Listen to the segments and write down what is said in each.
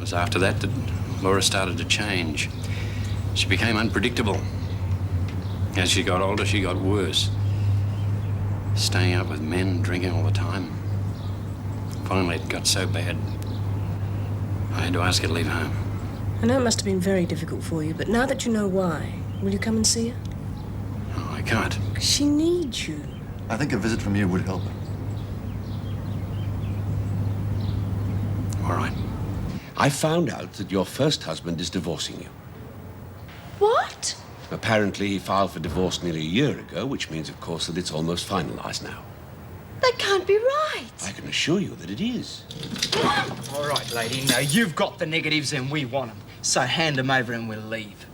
was after that that Laura started to change. She became unpredictable. As she got older, she got worse. Staying out with men, drinking all the time. Finally, it got so bad, I had to ask her to leave home. I know it must have been very difficult for you, but now that you know why, will you come and see her? Oh, I can't. She needs you. I think a visit from you would help her. All right. I found out that your first husband is divorcing you. What? Apparently, he filed for divorce nearly a year ago, which means, of course, that it's almost finalized now. That can't be right. I can assure you that it is. All right, lady, now you've got the negatives and we want them. So hand them over and we'll leave.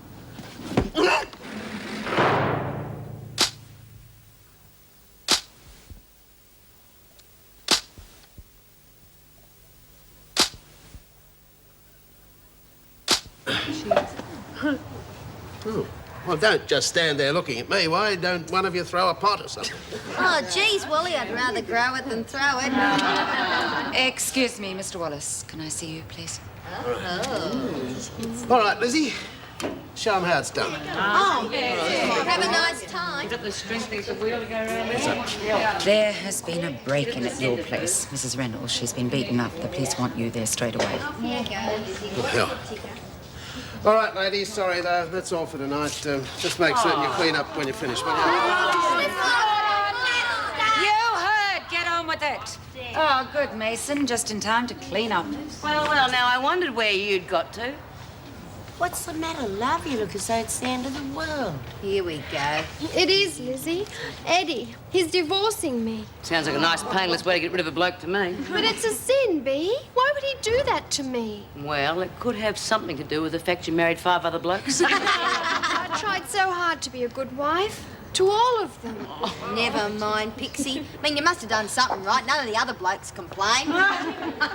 Oh. Well, don't just stand there looking at me. Why don't one of you throw a pot or something? Oh, geez, Wally, I'd rather grow it than throw it. Excuse me, Mr. Wallace. Can I see you, please? All right, Lizzie. Show them how it's done. Oh, have a nice time. There has been a break-in at your place, Mrs. Reynolds. She's been beaten up. The police want you there straight away. Oh, hell. All right, ladies. Sorry, though. That's all for tonight. Just make certain you clean up when you finish. Will you? You heard! Get on with it. Oh, good, Mason. Just in time to clean up. Well, now I wondered where you'd got to. What's the matter, love? You look as though it's the end of the world. Here we go. It is, Lizzie. Eddie, he's divorcing me. Sounds like a nice, painless way to get rid of a bloke to me. But it's a sin, Bea. Why would he do that to me? Well, it could have something to do with the fact you married 5 other blokes. I tried so hard to be a good wife. To all of them. Never mind, Pixie. I mean, you must have done something right. None of the other blokes complained.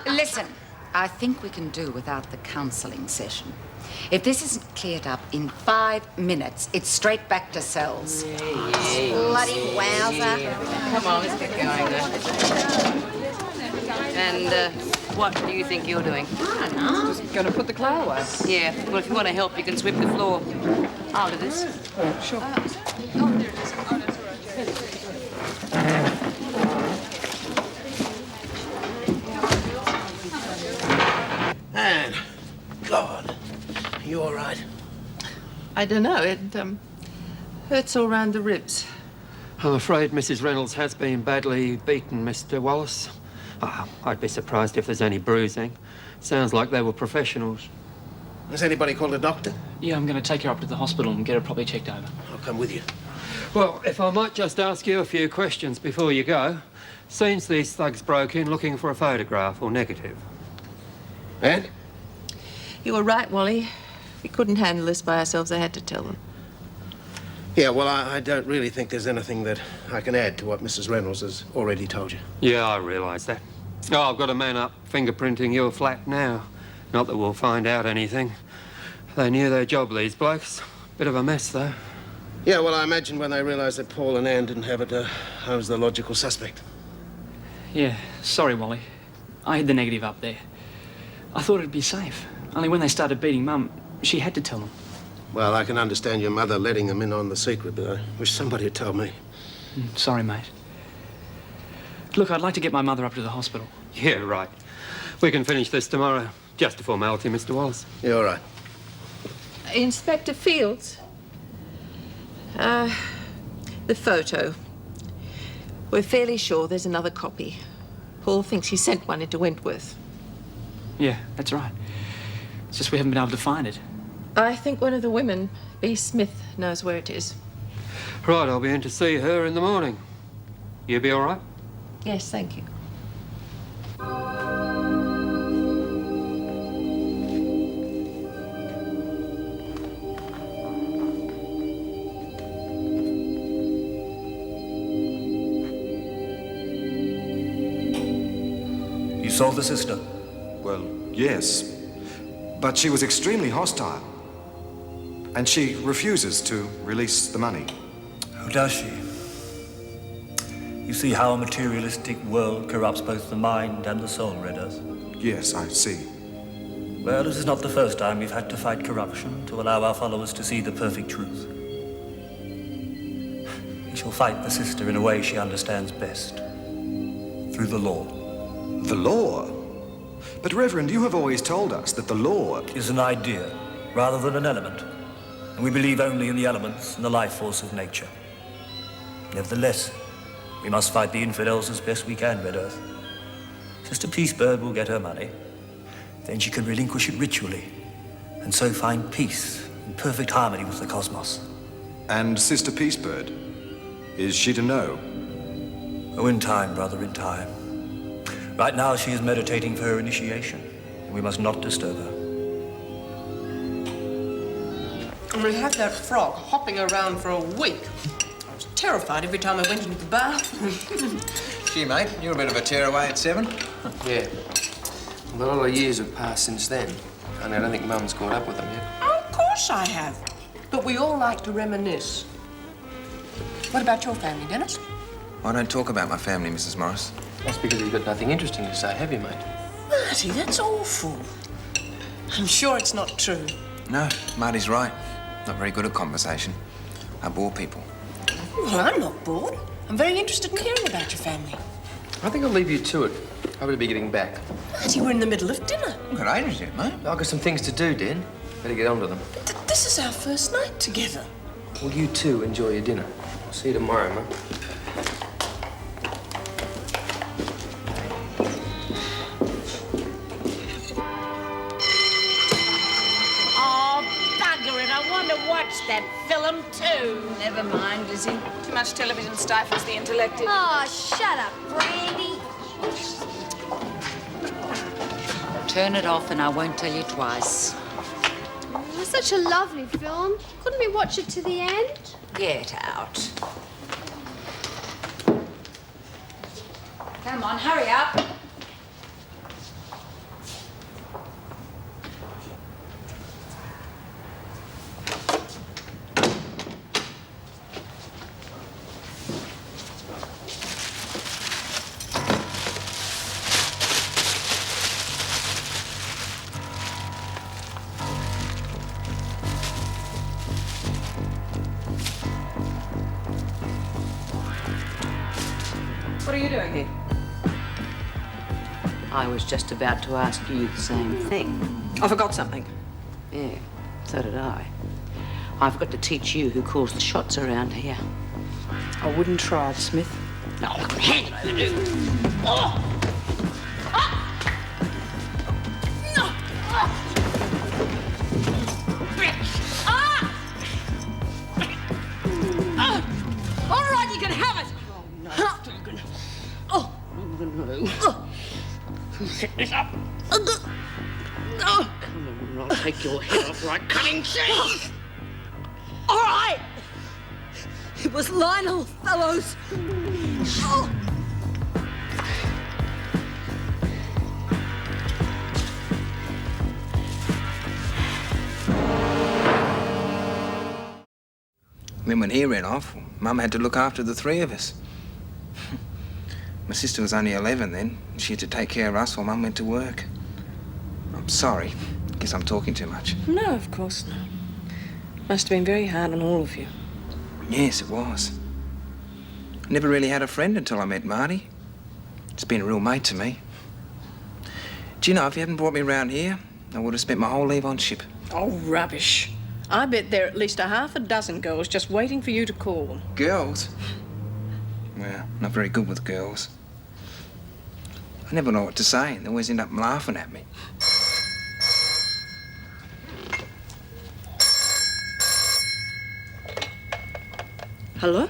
Listen, I think we can do without the counselling session. If this isn't cleared up in 5 minutes, it's straight back to cells. Bloody wowzer. Come on, let's get going then. And what do you think you're doing? I don't know. Just going to put the clay away. Yeah, well, if you want to help, you can sweep the floor. I'll do this. Sure. Anne, God, are you all right? I don't know. It hurts all round the ribs. I'm afraid Mrs. Reynolds has been badly beaten, Mr. Wallace. I'd be surprised if there's any bruising. Sounds like they were professionals. Has anybody called a doctor? Yeah, I'm going to take her up to the hospital and get her properly checked over. I'll come with you. Well, if I might just ask you a few questions before you go. Seems these thugs broke in looking for a photograph or negative. Anne? You were right, Wally. We couldn't handle this by ourselves. I had to tell them. Yeah, well, I don't really think there's anything that I can add to what Mrs. Reynolds has already told you. Yeah, I realise that. Oh, I've got a man up fingerprinting your flat now. Not that we'll find out anything. They knew their job, these blokes. Bit of a mess, though. Yeah, well, I imagine when they realised that Paul and Anne didn't have it, I was the logical suspect. Yeah, sorry, Wally. I had the negative up there. I thought it'd be safe. Only when they started beating Mum, she had to tell them. Well, I can understand your mother letting them in on the secret, but I wish somebody had told me. Sorry, mate. Look, I'd like to get my mother up to the hospital. Yeah, right. We can finish this tomorrow. Just a formality, Mr. Wallace. Yeah, all right. Inspector Fields. The photo. We're fairly sure there's another copy. Paul thinks he sent one into Wentworth. Yeah, that's right. It's just we haven't been able to find it. I think one of the women, Bea Smith, knows where it is. Right, I'll be in to see her in the morning. You be all right? Yes, thank you. You saw the sister? Well, yes. But she was extremely hostile. And she refuses to release the money. Who does she? You see how a materialistic world corrupts both the mind and the soul, Redders? Yes, I see. Well, this is not the first time we've had to fight corruption to allow our followers to see the perfect truth. We shall fight the sister in a way she understands best. Through the law. The law? But, Reverend, you have always told us that the law is an idea rather than an element. And we believe only in the elements and the life force of nature. Nevertheless, we must fight the infidels as best we can, Red Earth. Sister Peacebird will get her money. Then she can relinquish it ritually, and so find peace and perfect harmony with the cosmos. And Sister Peacebird, is she to know? Oh, in time, brother, in time. Right now she is meditating for her initiation, and we must not disturb her. And we had that frog hopping around for a week. I was terrified every time I went into the bathroom. Gee, mate, you're a bit of a tearaway at 7. Yeah. Well, a lot of years have passed since then. And I don't think Mum's caught up with them yet. Oh, of course I have. But we all like to reminisce. What about your family, Dennis? I don't talk about my family, Mrs. Morris. That's because you've got nothing interesting to say, have you, mate? Marty, that's awful. I'm sure it's not true. No, Marty's right. Not very good at conversation. I bore people. Well, I'm not bored. I'm very interested in hearing about your family. I think I'll leave you to it. I better be getting back. Marty, we're in the middle of dinner. We've got ages yet, mate. I've got some things to do, Den. Better get on to them. This is our first night together. Well, you too enjoy your dinner. I'll see you tomorrow, Mum. Oh, bugger it. I want to watch that film too. Never mind, Lizzie. Too much television stifles the intellect. Oh, shut up, Brandy. Turn it off and I won't tell you twice. It was such a lovely film. Couldn't we watch it to the end? Get out. Come on, hurry up. What are you doing here? I was just about to ask you the same thing. I forgot something. Yeah, so did I. I forgot to teach you who calls the shots around here. I wouldn't try it, Smith. No, hand it over, dude. Oh! Ah! No! Ah! Ah! All right, you can have it. Oh, no. Oh. Set this up. Come on, I'll take your head off like cutting cheese. All right. It was Lionel, fellows. Oh. Then when he ran off, Mum had to look after the 3 of us. My sister was only 11 then. She had to take care of us while Mum went to work. I'm sorry. Guess I'm talking too much. No, of course not. Must have been very hard on all of you. Yes, it was. I never really had a friend until I met Marty. It's been a real mate to me. Do you know, if you hadn't brought me round here, I would have spent my whole leave on ship. Oh, rubbish. I bet there are at least half a dozen girls just waiting for you to call them. Girls? Well, not very good with girls. I never know what to say, and they always end up laughing at me. Hello?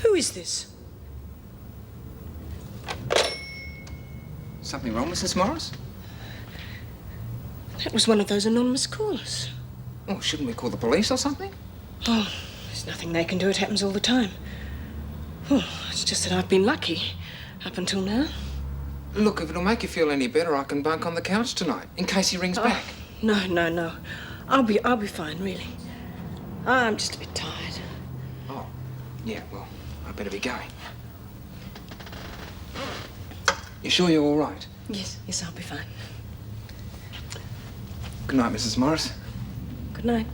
Who is this? Something wrong, Mrs. Morris? That was one of those anonymous callers. Oh, shouldn't we call the police or something? Oh, there's nothing they can do. It happens all the time. Oh, it's just that I've been lucky up until now. Look, if it'll make you feel any better, I can bunk on the couch tonight, in case he rings back. No, no, no. I'll be fine, really. I'm just a bit tired. Oh, yeah, well, I better be going. You sure you're all right? Yes, I'll be fine. Good night, Mrs. Morris. Good night.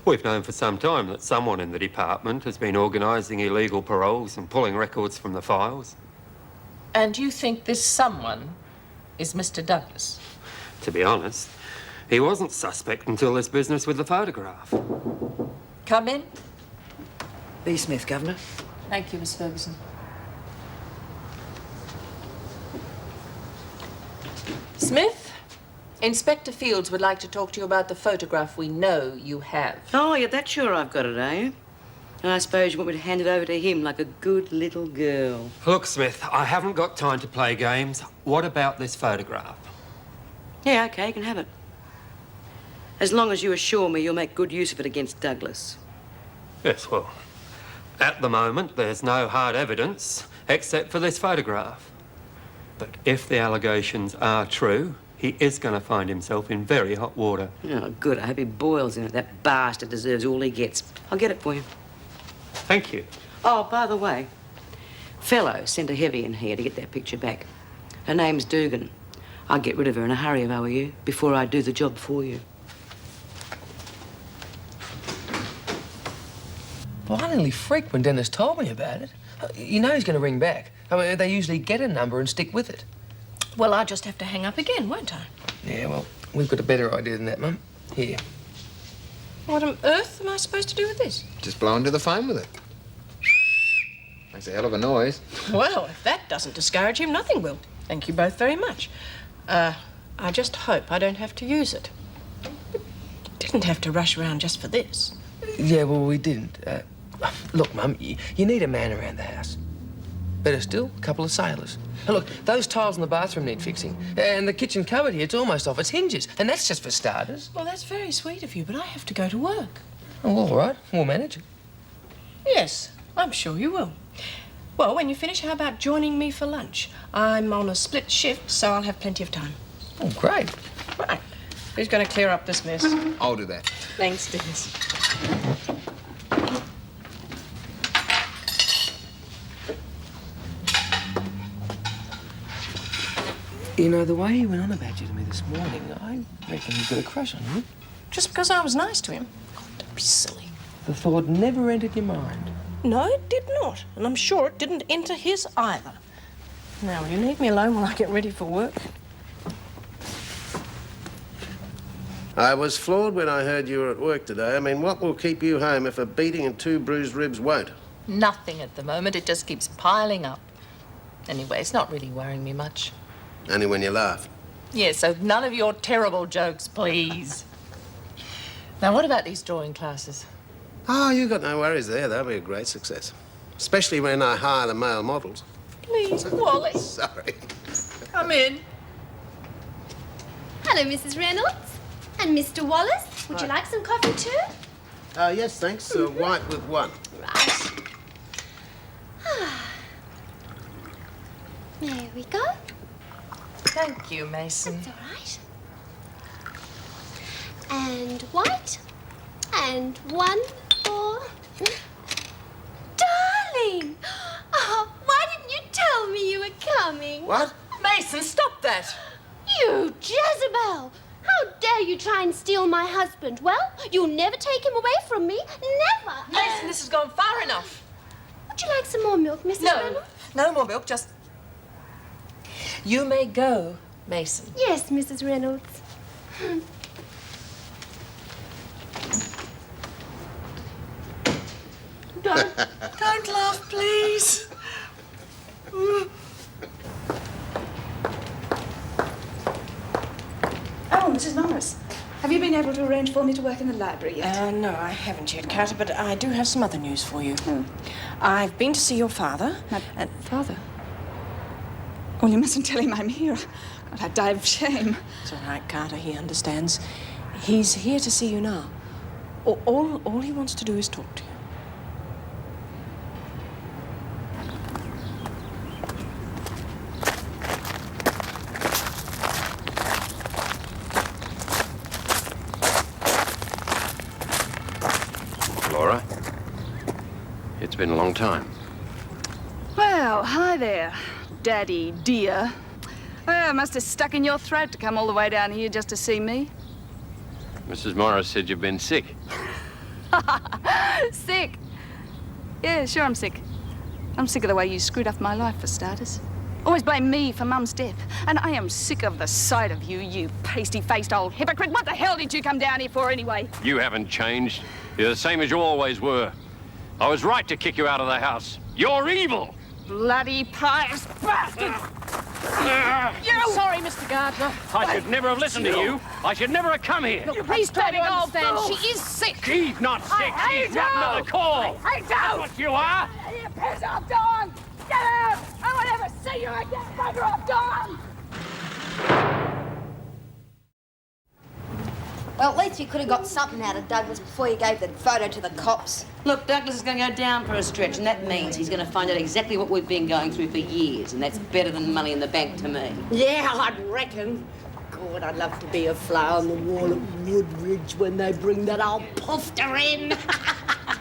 We've known for some time that someone in the department has been organising illegal paroles and pulling records from the files. And you think this someone is Mr. Douglas? To be honest, he wasn't suspect until this business with the photograph. Come in. B. Smith, Governor. Thank you, Miss Ferguson. Smith, Inspector Fields would like to talk to you about the photograph we know you have. Oh, you're that sure I've got it, are you? And I suppose you want me to hand it over to him like a good little girl. Look, Smith, I haven't got time to play games. What about this photograph? Yeah, OK, you can have it. As long as you assure me you'll make good use of it against Douglas. Yes, well, at the moment, there's no hard evidence except for this photograph. But if the allegations are true, he is going to find himself in very hot water. Oh, good. I hope he boils in it. That bastard deserves all he gets. I'll get it for you. Thank you. Oh, by the way, Fellow sent a heavy in here to get that picture back. Her name's Dugan. I'd get rid of her in a hurry if I were you, before I do the job for you. Well, I nearly freaked when Dennis told me about it. You know he's going to ring back. I mean, they usually get a number and stick with it. Well, I'll just have to hang up again, won't I? Yeah, well, we've got a better idea than that, Mum. Here. What on earth am I supposed to do with this? Just blow into the phone with it. Makes a hell of a noise. Well, if that doesn't discourage him, nothing will. Thank you both very much. I just hope I don't have to use it. Didn't have to rush around just for this. Yeah, well, we didn't. Look, Mum, you need a man around the house. Better still, a couple of sailors. And look, those tiles in the bathroom need fixing. And the kitchen cupboard here, it's almost off its hinges. And that's just for starters. Well, that's very sweet of you, but I have to go to work. Oh, all right. We'll manage it. Yes, I'm sure you will. Well, when you finish, how about joining me for lunch? I'm on a split shift, so I'll have plenty of time. Oh, great. Right. Who's going to clear up this mess? I'll do that. Thanks, Dennis. You know, the way he went on about you to me this morning, I reckon he's got a crush on you. Just because I was nice to him? God, don't be silly. The thought never entered your mind. No, it did not. And I'm sure it didn't enter his either. Now, will you leave me alone while I get ready for work? I was floored when I heard you were at work today. I mean, what will keep you home if a beating and 2 bruised ribs won't? Nothing at the moment. It just keeps piling up. Anyway, it's not really worrying me much. Only when you laugh. Yeah, so none of your terrible jokes, please. Now, what about these drawing classes? Oh, you got no worries there. They'll be a great success. Especially when I hire the male models. Please, Wally. Sorry. Come in. Hello, Mrs. Reynolds. And Mr. Wallace. Would you like some coffee too? Yes, thanks. White with 1. Right. There we go. Thank you, Mason. That's all right. And white. And 1 for... Darling! Oh, why didn't you tell me you were coming? What? Mason, stop that! You Jezebel! How dare you try and steal my husband? Well, you'll never take him away from me. Never! Mason, this has gone far enough. Would you like some more milk, Mrs. No, Reynolds? no more milk, just... You may go, Mason. Yes, Mrs. Reynolds. Don't laugh, please. Oh, Mrs. Morris, have you been able to arrange for me to work in the library yet? No, I haven't yet, Carter, but I do have some other news for you. I've been to see your father. My father? Well, you mustn't tell him I'm here. God, I'd die of shame. It's all right, Carter. He understands. He's here to see you now. All he wants to do is talk to you. Laura? Laura. It's been a long time. Well, hi there, Daddy dear. Well, I must have stuck in your throat to come all the way down here just to see me. Mrs. Morris said you've been sick. Sick? Yeah, sure I'm sick. I'm sick of the way you screwed up my life, for starters. Always blame me for Mum's death. And I am sick of the sight of you, you pasty-faced old hypocrite. What the hell did you come down here for anyway? You haven't changed. You're the same as you always were. I was right to kick you out of the house. You're evil! Bloody pious bastard! You! Sorry, Mr. Gardner. I should never have listened to you. I should never have come here. Look, please try to understand. She is sick. She's not sick. She's not another call. I hate you! That's what you are. You piss off, Dawn! Get out! I won't ever see you again! Bugger off, Dawn! Well, at least you could have got something out of Douglas before you gave the photo to the cops. Look, Douglas is going to go down for a stretch, and that means he's going to find out exactly what we've been going through for years, and that's better than money in the bank to me. Yeah, I'd reckon. God, I'd love to be a fly on the wall at Woodridge when they bring that old poofter in.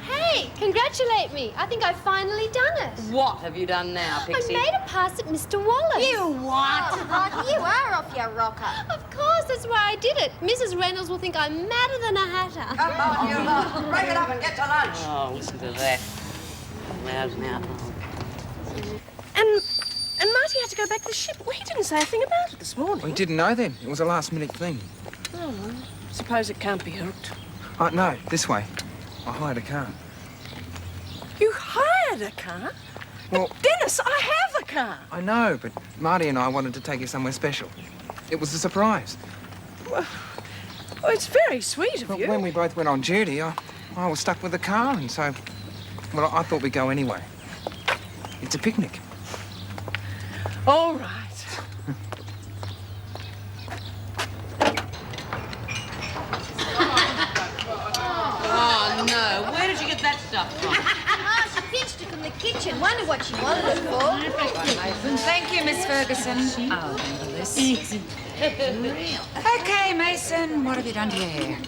Hey, congratulate me. I think I've finally done it. What have you done now, Pixie? I made a pass at Mr. Wallace. You what? Oh, you are off your rocker. Of course, that's why I did it. Mrs. Reynolds will think I'm madder than a hatter. Come on, you lot. Break it up and get to lunch. Oh, listen to that. Loud mouth. And Marty had to go back to the ship. Well, he didn't say a thing about it this morning. We didn't know then. It was a last-minute thing. Oh, well, suppose it can't be helped. Oh, no, this way. I hired a car. You hired a car? Well, but Dennis, I have a car. I know, but Marty and I wanted to take you somewhere special. It was a surprise. Well, it's very sweet of But you. when we both went on duty, I was stuck with the car, and so, well, I thought we'd go anyway. It's a picnic. All right. Oh, no. Where did you get that stuff from? Oh, she pinched it from the kitchen. Wonder what she wanted it for. Thank you, Miss Ferguson. I'll handle this. Okay, Mason, what have you done to your hair?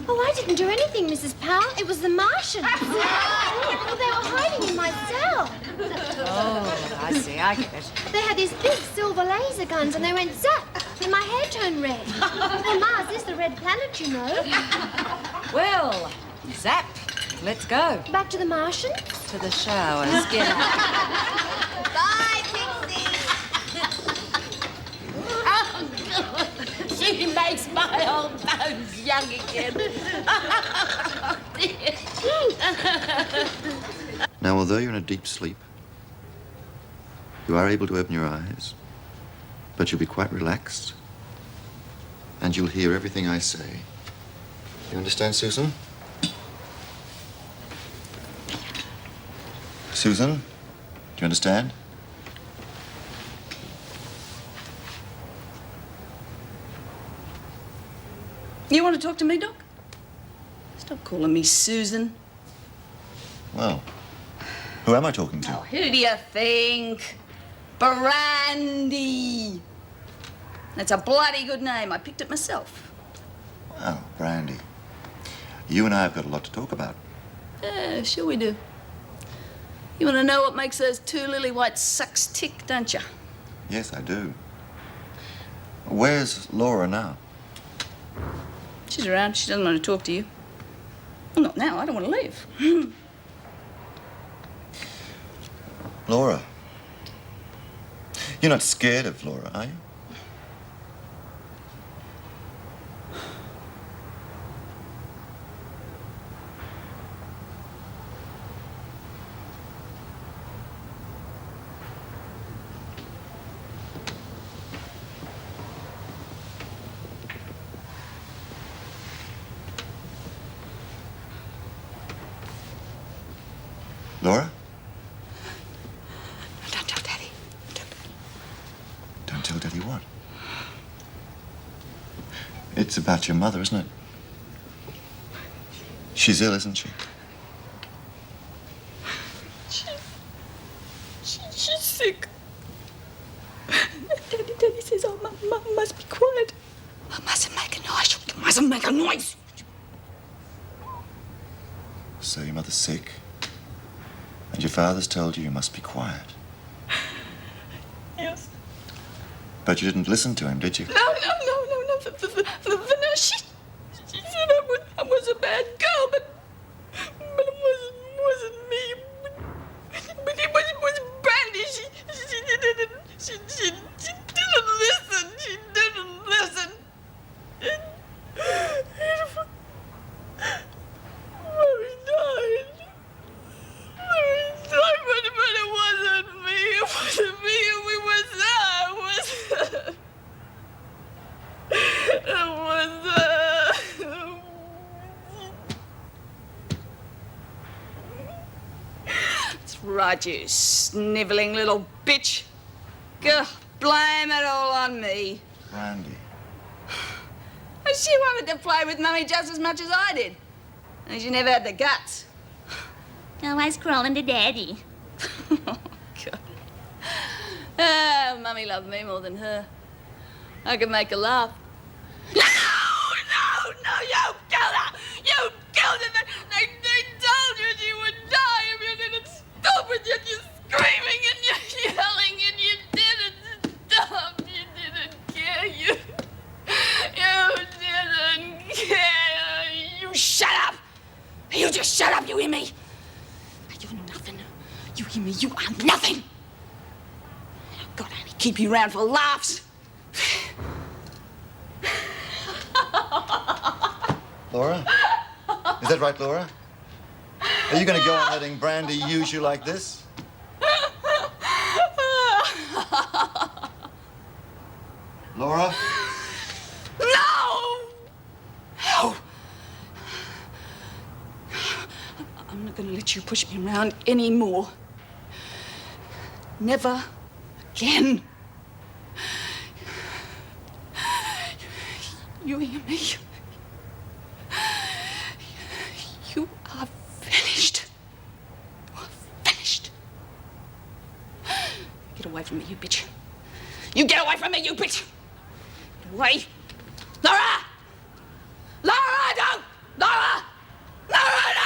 Oh, I didn't do anything, Mrs. Powell. It was the Martians. Well, they were hiding in my cell. Oh, I see, I get it. They had these big silver laser guns and they went zap, and my hair turned red. Well, Mars is the red planet, you know. Well, zap. Let's go. Back to the Martians? To the showers. Get out. Bye, Pixie. Oh, God. She makes my old bones young again. Oh, dear. Now, although you're in a deep sleep, you are able to open your eyes, but you'll be quite relaxed, and you'll hear everything I say. You understand, Susan? Susan, do you understand? You want to talk to me, Doc? Stop calling me Susan. Well, who am I talking to? Who do you think? Brandy. That's a bloody good name. I picked it myself. Well, Brandy, you and I have got a lot to talk about. Sure we do. You want to know what makes those two lily white sucks tick, don't you? Yes, I do. Where's Laura now? She's around. She doesn't want to talk to you. Well, not now. I don't want to leave. Laura. You're not scared of Laura, are you? Laura? Don't tell Daddy. Don't tell Daddy what? It's about your mother, isn't it? She's ill, isn't she? She's sick. Daddy says, oh, Mum must be quiet. I mustn't make a noise. You mustn't make a noise. so your mother's sick. And your father's told you must be quiet. Yes. But you didn't listen to him, did you? No. The nurse, she said I was a bad girl, but it wasn't me. But it was Brandy. She didn't listen. She didn't listen. Mummy died. But it wasn't me. It wasn't me. We was there. It was. That's right, you snivelling little bitch. Go, blame it all on me. Brandy. She wanted to play with Mummy just as much as I did. And she never had the guts. Always crawling to Daddy. Oh, God. Oh, Mummy loved me more than her. I could make her laugh. No, you killed her! You killed her! They told you she would die if you didn't stop it, yet you're screaming and you're yelling and you didn't stop. You didn't care. You didn't care. You shut up! You just shut up, you hear me? You're nothing. You hear me? You are nothing! God, I only keep you around for laughs. Laura? Is that right, Laura? Are you going to go on letting Brandy use you like this? Laura? No! I'm not going to let you push me around anymore. Never again. You hear me? You are finished. You are finished. Get away from me, you bitch. You get away from me, you bitch. Get away. Laura! Laura, don't! Laura! Laura, no!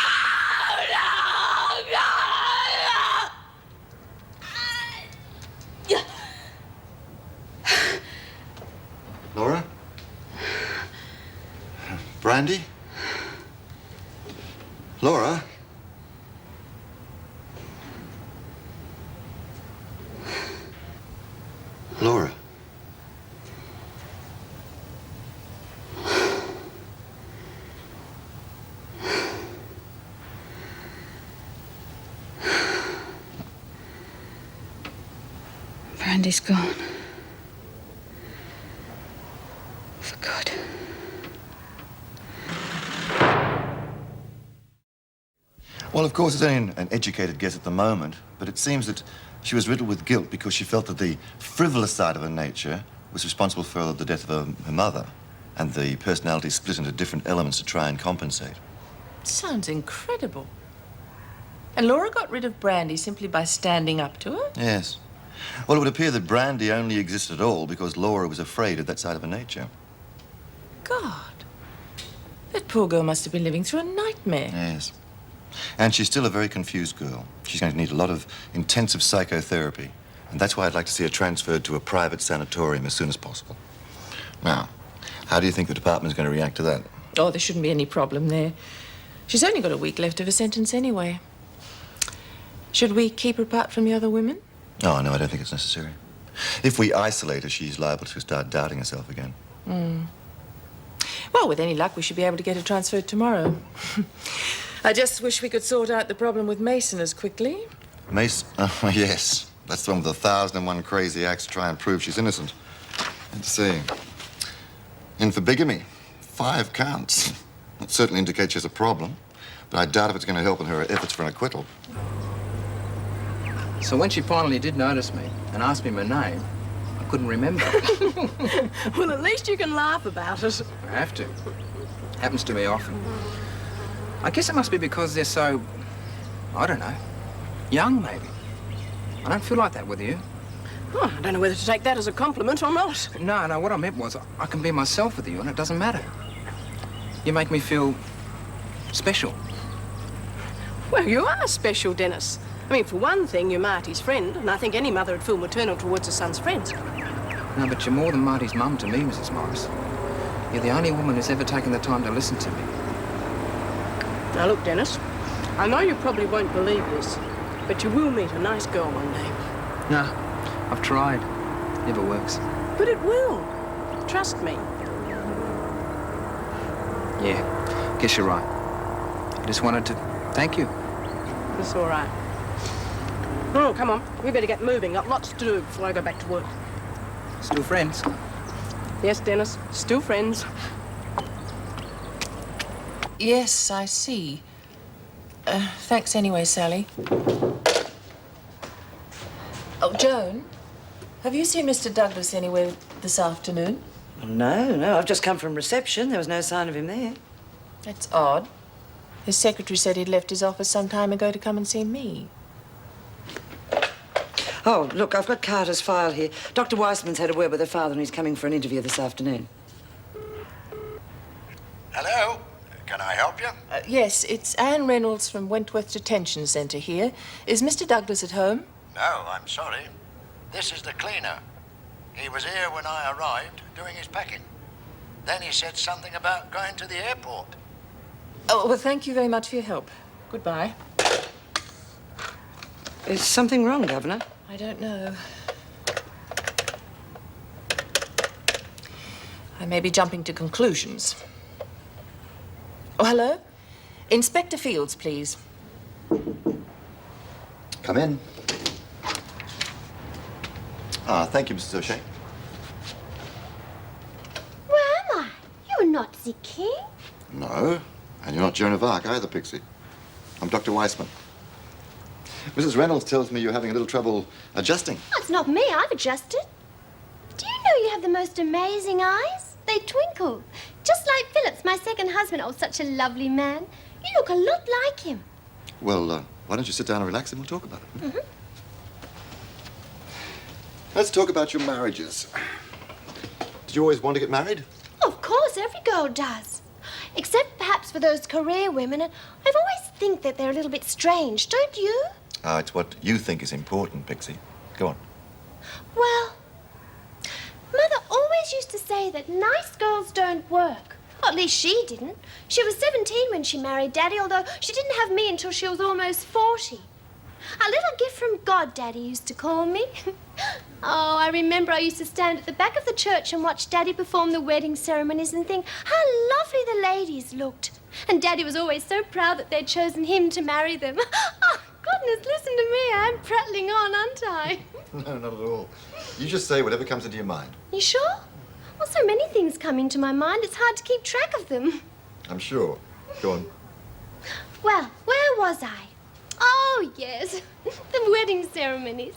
Laura? Brandy? Laura? Laura? Brandy's gone. For good. Well, of course, it's only an educated guess at the moment, but it seems that she was riddled with guilt because she felt that the frivolous side of her nature was responsible for the death of her mother, and the personality split into different elements to try and compensate. Sounds incredible. And Laura got rid of Brandy simply by standing up to her? Yes. Well, it would appear that Brandy only existed at all because Laura was afraid of that side of her nature. God. That poor girl must have been living through a nightmare. Yes. And she's still a very confused girl. She's going to need a lot of intensive psychotherapy. And that's why I'd like to see her transferred to a private sanatorium as soon as possible. Now, how do you think the department's going to react to that? Oh, there shouldn't be any problem there. She's only got a week left of her sentence anyway. Should we keep her apart from the other women? Oh, no, I don't think it's necessary. If we isolate her, she's liable to start doubting herself again. Well, with any luck, we should be able to get her transferred tomorrow. I just wish we could sort out the problem with Mason as quickly. Mason? Oh, yes. That's the one with 1,001 crazy acts to try and prove she's innocent. Let's see. In for bigamy, 5 counts. That certainly indicates she has a problem, but I doubt if it's going to help in her efforts for an acquittal. So when she finally did notice me and asked me my name, I couldn't remember. Well, at least you can laugh about it. I have to. Happens to me often. I guess it must be because they're so, I don't know, young maybe. I don't feel like that with you. Oh, I don't know whether to take that as a compliment or not. No, what I meant was I can be myself with you and it doesn't matter. You make me feel special. Well, you are special, Dennis. I mean, for one thing, you're Marty's friend, and I think any mother would feel maternal towards her son's friends. No, but you're more than Marty's mum to me, Mrs. Morris. You're the only woman who's ever taken the time to listen to me. Now, look, Dennis, I know you probably won't believe this, but you will meet a nice girl one day. No, I've tried. Never works. But it will. Trust me. Yeah, guess you're right. I just wanted to thank you. It's all right. Oh, come on. We better get moving. Got lots to do before I go back to work. Still friends? Yes, Dennis. Still friends. Yes, I see. Thanks anyway, Sally. Oh, Joan, have you seen Mr. Douglas anywhere this afternoon? No, I've just come from reception. There was no sign of him there. That's odd. His secretary said he'd left his office some time ago to come and see me. Oh, look, I've got Carter's file here. Dr. Weissman's had a word with her father and he's coming for an interview this afternoon. Hello? Can I help you? Yes, it's Anne Reynolds from Wentworth Detention Centre here. Is Mr. Douglas at home? No, I'm sorry. This is the cleaner. He was here when I arrived, doing his packing. Then he said something about going to the airport. Oh, well, thank you very much for your help. Goodbye. Is something wrong, Governor? I don't know. I may be jumping to conclusions. Oh, hello? Inspector Fields, please. Come in. Thank you, Mrs. O'Shea. Where am I? You are not the king. No, and you're not Joan of Arc either, Pixie. I'm Dr. Weissman. Mrs. Reynolds tells me you're having a little trouble adjusting. Oh, it's not me. I've adjusted. Do you know you have the most amazing eyes? They twinkle. Just like Phillips, my second husband. Oh, such a lovely man. You look a lot like him. Well, why don't you sit down and relax and we'll talk about it. Mm-hmm. Let's talk about your marriages. Did you always want to get married? Of course, every girl does. Except perhaps for those career women. And I've always think that they're a little bit strange, don't you? It's what you think is important, Pixie. Go on. Well, Mother always used to say that nice girls don't work. Or at least she didn't. She was 17 when she married Daddy, although she didn't have me until she was almost 40. A little gift from God, Daddy used to call me. Oh, I remember I used to stand at the back of the church and watch Daddy perform the wedding ceremonies and think how lovely the ladies looked. And Daddy was always so proud that they'd chosen him to marry them. Oh, goodness, listen to me. I'm prattling on, aren't I? No, not at all. You just say whatever comes into your mind. You sure? Well, so many things come into my mind, it's hard to keep track of them. I'm sure. Go on. Well, where was I? Oh, yes, the wedding ceremonies.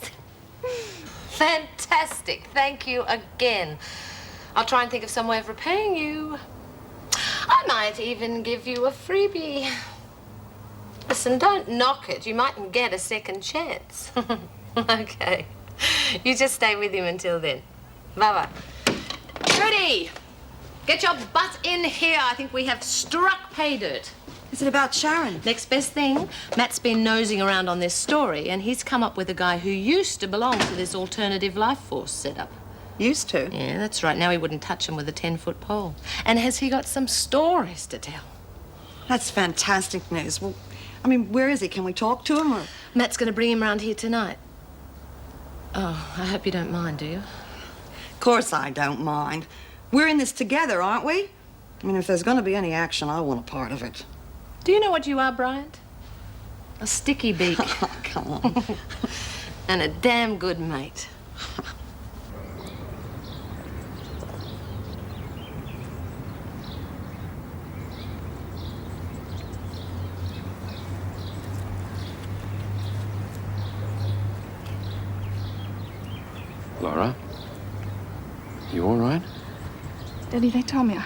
Fantastic. Thank you again. I'll try and think of some way of repaying you. I might even give you a freebie. Listen, don't knock it. You mightn't get a second chance. Okay. You just stay with him until then. Bye-bye. Trudy! Get your butt in here. I think we have struck pay dirt. Is it about Sharon? Next best thing, Matt's been nosing around on this story, and he's come up with a guy who used to belong to this alternative life force setup. Used to? Yeah, that's right. Now he wouldn't touch him with a 10-foot pole. And has he got some stories to tell? That's fantastic news. Well, I mean, where is he? Can we talk to him, or...? Matt's going to bring him round here tonight. Oh, I hope you don't mind, do you? Of course I don't mind. We're in this together, aren't we? I mean, if there's going to be any action, I want a part of it. Do you know what you are, Bryant? A sticky beak. Oh, come on. And a damn good mate. Laura? You all right? Daddy, they told me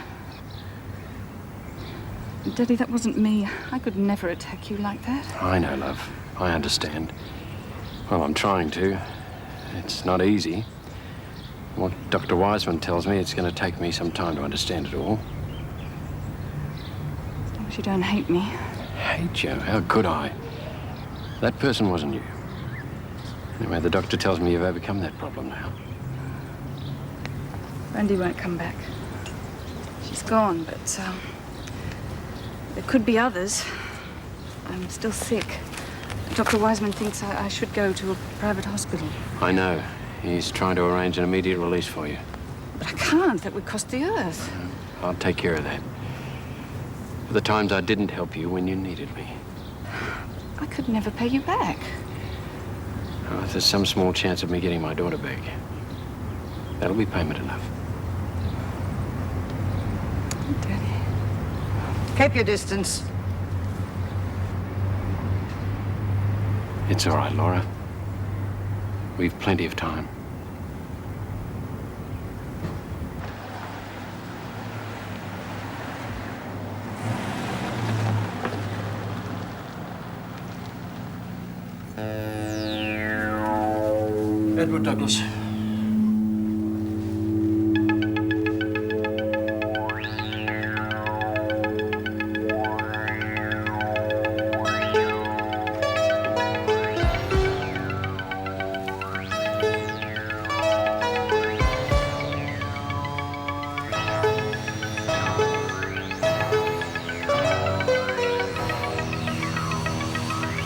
Daddy, that wasn't me. I could never attack you like that. I know, love. I understand. Well, I'm trying to. It's not easy. What Dr. Wiseman tells me, it's going to take me some time to understand it all. As long as you don't hate me. Hate you? How could I? That person wasn't you. Anyway, the doctor tells me you've overcome that problem now. Brandy won't come back. She's gone, but there could be others. I'm still sick. Dr. Wiseman thinks I should go to a private hospital. I know. He's trying to arrange an immediate release for you. But I can't. That would cost the earth. I'll take care of that. For the times I didn't help you when you needed me. I could never pay you back. Oh, if there's some small chance of me getting my daughter back, that'll be payment enough. Keep your distance. It's all right, Laura. We've plenty of time. Edward Douglas.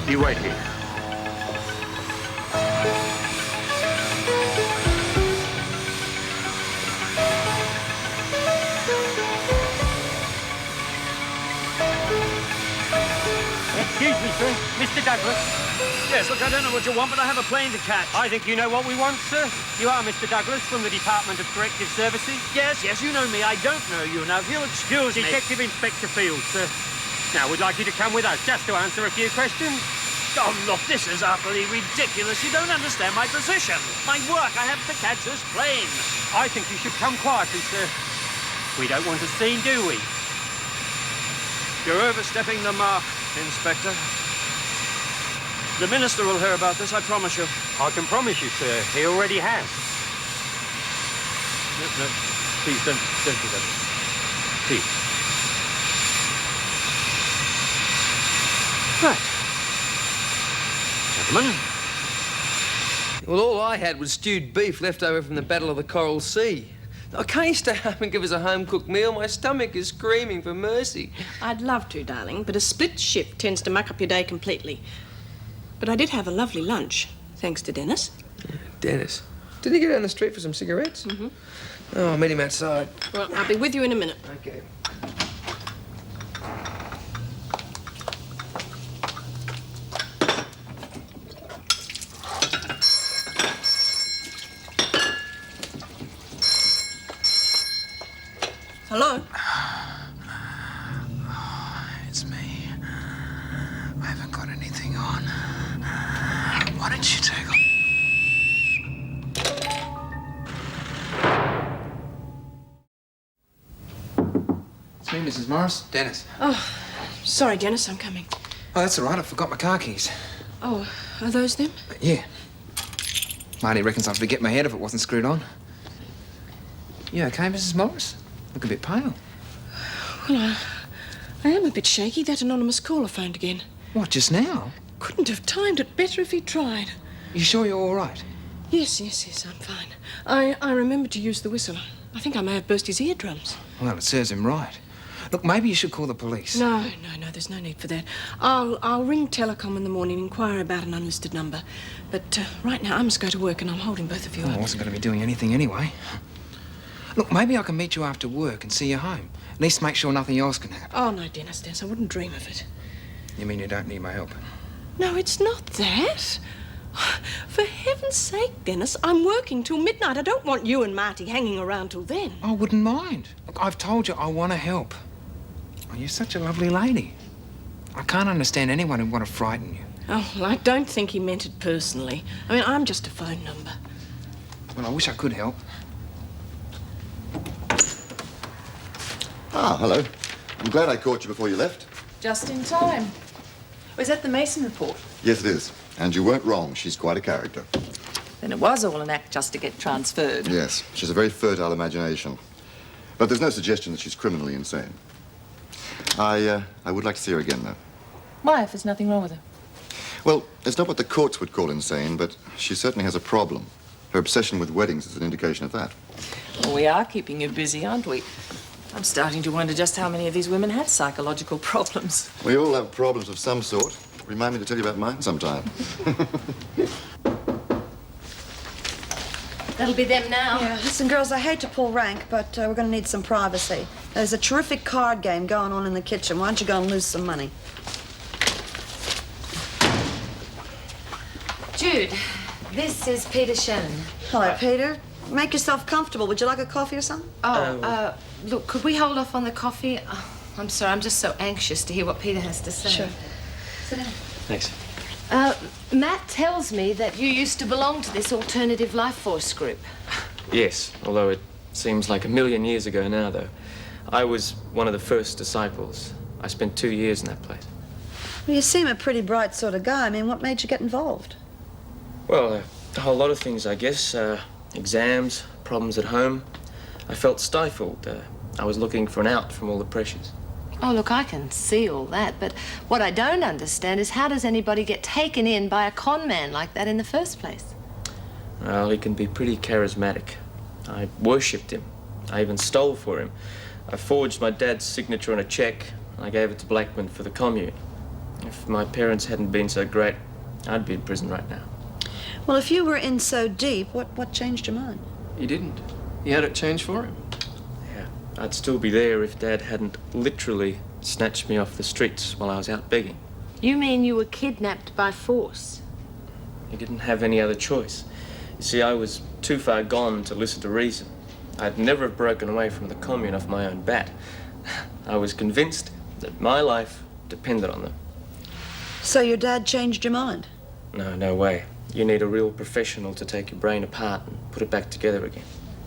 You wait here. Excuse me, sir. Mr. Douglas. Yes, look, I don't know what you want, but I have a plane to catch. I think you know what we want, sir. You are Mr. Douglas from the Department of Corrective Services. Yes, you know me. I don't know you. Now, if you'll excuse me... Detective Inspector Field, sir. Now, we'd like you to come with us just to answer a few questions. Oh, look, this is utterly ridiculous. You don't understand my position. My work, I have to catch this plane. I think you should come quietly, sir. We don't want a scene, do we? You're overstepping the mark, Inspector. The Minister will hear about this, I promise you. I can promise you, sir, he already has. No, please don't do that. Please. Right. Gentlemen. Well, all I had was stewed beef left over from the Battle of the Coral Sea. Oh, can't you stay up and give us a home-cooked meal? My stomach is screaming for mercy. I'd love to, darling, but a split shift tends to muck up your day completely. But I did have a lovely lunch, thanks to Dennis. Dennis? Didn't he go down the street for some cigarettes? Mm-hmm. Oh, I'll meet him outside. Well, I'll be with you in a minute. Okay. Hello? It's me. I haven't got anything on. Why don't you take off? It's me, Mrs. Morris. Dennis. Oh, sorry, Dennis, I'm coming. Oh, that's all right. I forgot my car keys. Oh, are those them? Yeah. Marty reckons I'd forget my head if it wasn't screwed on. You okay, Mrs. Morris? Look a bit pale. Well, I am a bit shaky. That anonymous caller phoned again. What, just now? Couldn't have timed it better if he'd tried. You sure you're all right? Yes, I'm fine. I remembered to use the whistle. I think I may have burst his eardrums. Well, it serves him right. Look, maybe you should call the police. No, there's no need for that. I'll ring Telecom in the morning, inquire about an unlisted number. But right now I must go to work and I'm holding both of you Oh, up. I wasn't going to be doing anything anyway. Look, maybe I can meet you after work and see you home. At least make sure nothing else can happen. Oh, no, Dennis, I wouldn't dream of it. You mean you don't need my help? No, it's not that. For heaven's sake, Dennis, I'm working till midnight. I don't want you and Marty hanging around till then. I wouldn't mind. Look, I've told you I want to help. Oh, you're such a lovely lady. I can't understand anyone who'd want to frighten you. Oh, well, I don't think he meant it personally. I mean, I'm just a phone number. Well, I wish I could help. Ah, hello. I'm glad I caught you before you left. Just in time. Was that the Mason report? Yes, it is. And you weren't wrong. She's quite a character. Then it was all an act just to get transferred. Yes, she's a very fertile imagination. But there's no suggestion that she's criminally insane. I would like to see her again, though. Why, if there's nothing wrong with her? Well, it's not what the courts would call insane, but she certainly has a problem. Her obsession with weddings is an indication of that. Well, we are keeping you busy, aren't we? I'm starting to wonder just how many of these women have psychological problems. We all have problems of some sort. Remind me to tell you about mine sometime. That'll be them now. Yeah, listen, girls, I hate to pull rank, but we're going to need some privacy. There's a terrific card game going on in the kitchen. Why don't you go and lose some money? Jude, this is Peter Shannon. Hello, Peter. Make yourself comfortable. Would you like a coffee or something? Look, could we hold off on the coffee? I'm sorry, I'm just so anxious to hear what Peter has to say. Sure. Sit down. Thanks. Matt tells me that you used to belong to this alternative life force group. Yes, although it seems like a million years ago now, though. I was one of the first disciples. I spent 2 years in that place. Well, you seem a pretty bright sort of guy. I mean, what made you get involved? Well, a whole lot of things, I guess. Exams, problems at home. I felt stifled. I was looking for an out from all the pressures. Oh, look, I can see all that, but what I don't understand is how does anybody get taken in by a con man like that in the first place? Well, he can be pretty charismatic. I worshipped him. I even stole for him. I forged my dad's signature on a check, and I gave it to Blackman for the commune. If my parents hadn't been so great, I'd be in prison right now. Well, if you were in so deep, what changed your mind? He didn't. He had it changed for him. Yeah, I'd still be there if Dad hadn't literally snatched me off the streets while I was out begging. You mean you were kidnapped by force? He didn't have any other choice. You see, I was too far gone to listen to reason. I'd never have broken away from the commune off my own bat. I was convinced that my life depended on them. So your dad changed your mind? No, no way. You need a real professional to take your brain apart and put it back together again.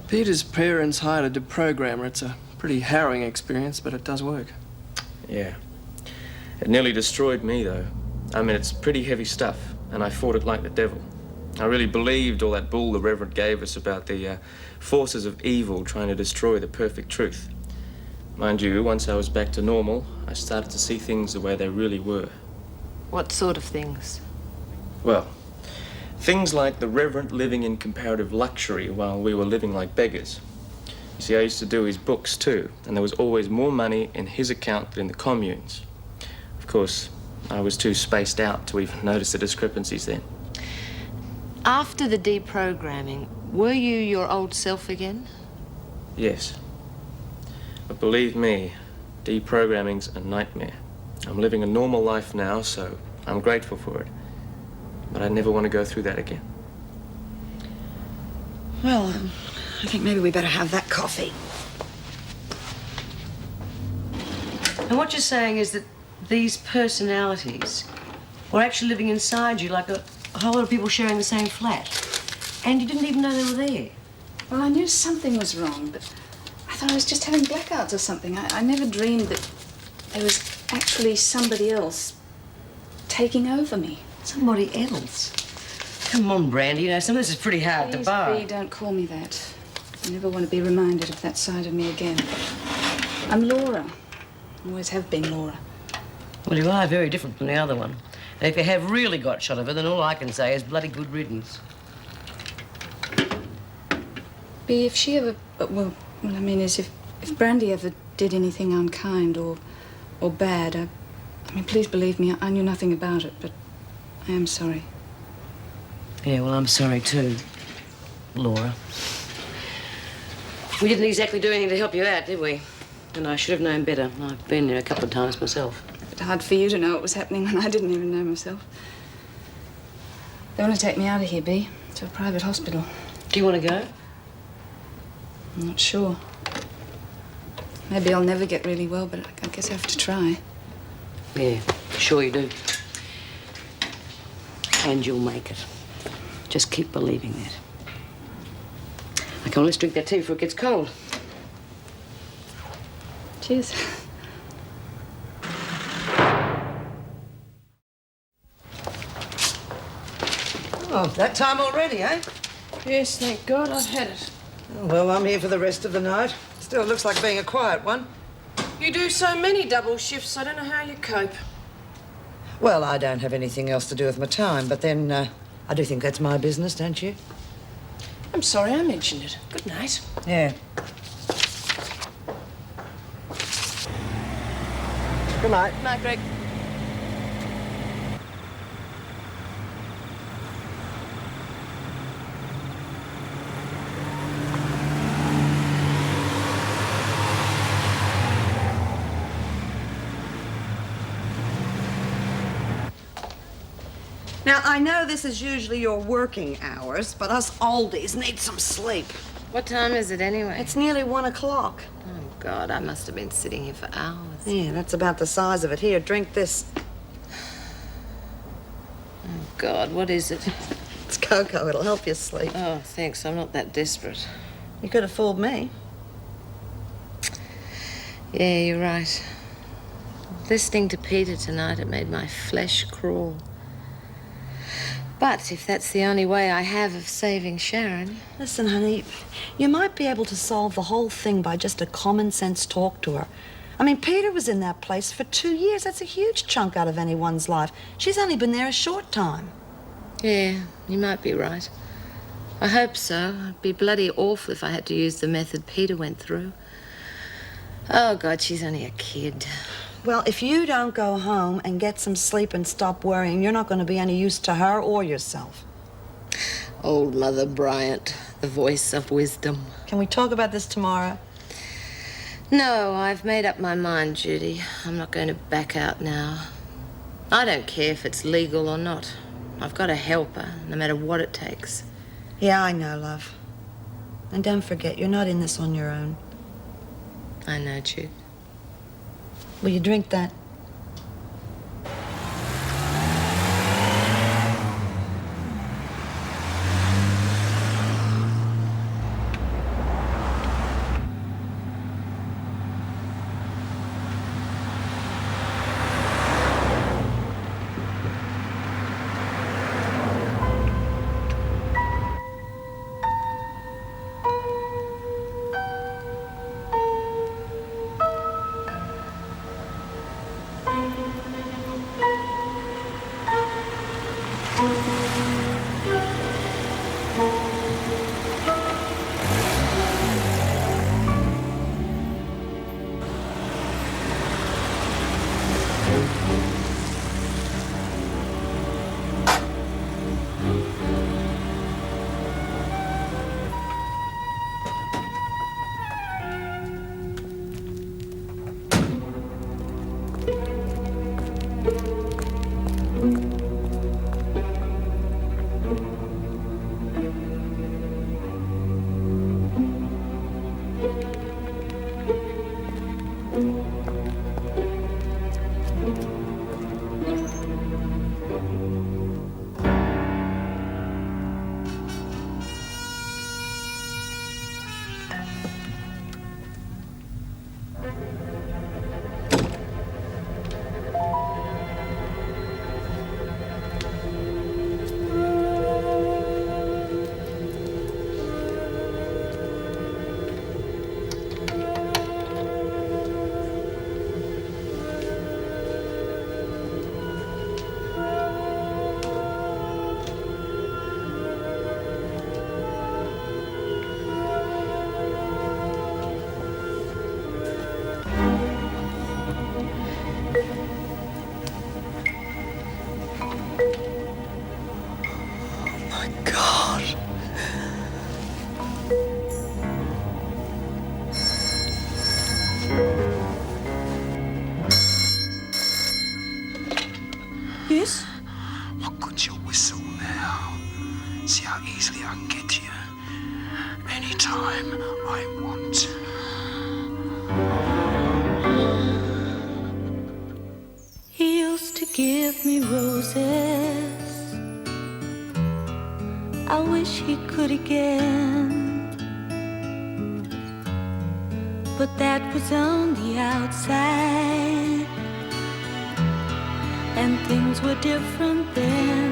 Peter's parents hired a deprogrammer. It's a pretty harrowing experience, but it does work. Yeah. It nearly destroyed me, though. I mean, it's pretty heavy stuff, and I fought it like the devil. I really believed all that bull the Reverend gave us about the forces of evil trying to destroy the perfect truth. Mind you, once I was back to normal, I started to see things the way they really were. What sort of things? Well, things like the Reverend living in comparative luxury while we were living like beggars. You see, I used to do his books too, and there was always more money in his account than in the commune's. Of course, I was too spaced out to even notice the discrepancies then. After the deprogramming, were you your old self again? Yes. But believe me, deprogramming's a nightmare. I'm living a normal life now, so I'm grateful for it. But I never want to go through that again. Well, I think maybe we better have that coffee. And what you're saying is that these personalities were actually living inside you like a whole lot of people sharing the same flat. And you didn't even know they were there. Well, I knew something was wrong, but I thought I was just having blackouts or something. I never dreamed that there was actually somebody else taking over me. Somebody else? Come on, Brandy. You know, some of this is pretty hard to Please, bar. Bea, don't call me that. I never want to be reminded of that side of me again. I'm Laura. Always have been Laura. Well, you are very different from the other one. And if you have really got shot of her, then all I can say is bloody good riddance. Bea, if she ever... Well, what I mean is if Brandy ever did anything unkind or bad, I mean, please believe me, I knew nothing about it, but I am sorry. Yeah, well, I'm sorry too, Laura. We didn't exactly do anything to help you out, did we? And I should have known better. I've been there a couple of times myself. It's hard for you to know what was happening when I didn't even know myself. They want to take me out of here, Bea, to a private hospital. Do you want to go? I'm not sure. Maybe I'll never get really well, but I guess I have to try. Yeah, sure you do. And you'll make it. Just keep believing that. I can always drink that tea before it gets cold. Cheers. Oh, that time already, eh? Yes, thank God I've had it. Oh, well, I'm here for the rest of the night. Still looks like being a quiet one. You do so many double shifts, I don't know how you cope. Well, I don't have anything else to do with my time, but then I do think that's my business, don't you? I'm sorry I mentioned it. Good night. Yeah. Good night. Good night, Greg. Now, I know this is usually your working hours, but us oldies need some sleep. What time is it anyway? It's nearly 1 o'clock. Oh, God, I must have been sitting here for hours. Yeah, that's about the size of it. Here, drink this. Oh, God, what is it? It's cocoa. It'll help you sleep. Oh, thanks. I'm not that desperate. You could have fooled me. Yeah, you're right. Listening to Peter tonight, it made my flesh crawl. But if that's the only way I have of saving Sharon... Listen, honey, you might be able to solve the whole thing by just a common-sense talk to her. I mean, Peter was in that place for 2 years. That's a huge chunk out of anyone's life. She's only been there a short time. Yeah, you might be right. I hope so. It'd be bloody awful if I had to use the method Peter went through. Oh, God, she's only a kid. Well, if you don't go home and get some sleep and stop worrying, you're not going to be any use to her or yourself. Old Mother Bryant, the voice of wisdom. Can we talk about this tomorrow? No, I've made up my mind, Judy. I'm not going to back out now. I don't care if it's legal or not. I've got to help her, no matter what it takes. Yeah, I know, love. And don't forget, you're not in this on your own. I know, Jude. Will you drink that? Yes? I've got your whistle now. See how easily I can get to you. Anytime I want. He used to give me roses. I wish he could again. But that was on the outside, and things were different then.